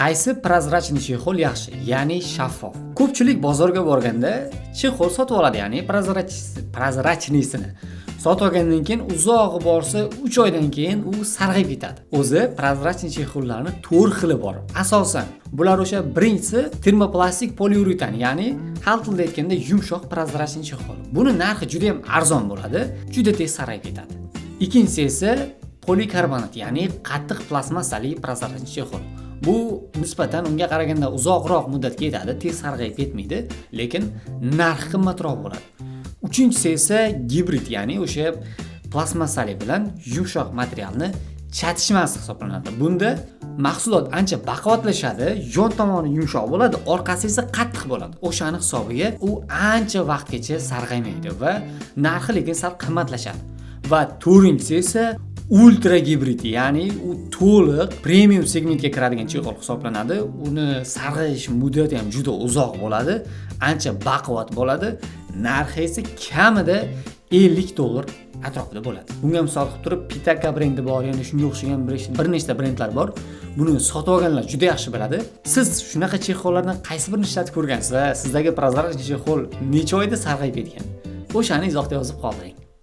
Qaysi prozrachniy chexol yaxshi, ya'ni shaffof? Ko'pchilik bozorga borganda chexol sotib oladi, ya'ni prozrachniysini. Sotib olgandan keyin uzoq borsa 3 oydan keyin u sarg'ayib ketadi. O'zi prozrachniy chexollarning 4 xili bor. Asosan bular o'sha birinchisi termoplastik poliuretan, ya'ni xalq tilida aytganda yumshoq prozrachniy chexol. Buni narxi juda ham arzon bo'ladi, juda tez sarg'ayib ketadi. Ikkinchisi esa polikarbonat, ya'ni qattiq plastmassali prozrachniy chexol. Bu nisbatan unga qaraganda uzoqroq muddatga yetadi, tez sarg'ayib ketmaydi, lekin narxi qimmatroq bo'ladi. Uchinchisi esa gibrid, ya'ni o'sha plastmassali bilan yumshoq materialni chatishmas hisoblanadi. Bunda mahsulot ancha baquvvatlashadi, yon tomoni yumshoq bo'ladi, orqasi esa qattiq bo'ladi. O'shani hisobiga u ancha vaqtgacha sarg'aymaydi va narxi lekin sal qimmatlashadi. Va to'rtinchisi esa ultra gibrid, ya'ni u to'liq premium segmentga kiradigan chexol hisoblanadi. Uni sarg'ayish muddati ham juda uzoq bo'ladi, ancha baquvvat bo'ladi. Narxi esa kamida $50 atrofida bo'ladi. Bunga misol qilib turib Pitaka brendi bor, ya'ni shunga o'xshagan bir nechta brendlar bor. Buni sotib olganlar juda yaxshi biladi. Siz shunaqa chexollardan qaysi birini ishlatib ko'rgansiz va sizdagi prozrachniy chexol necha oyda sarg'ayib ketgan? O'shani izohda yozib qoldiring.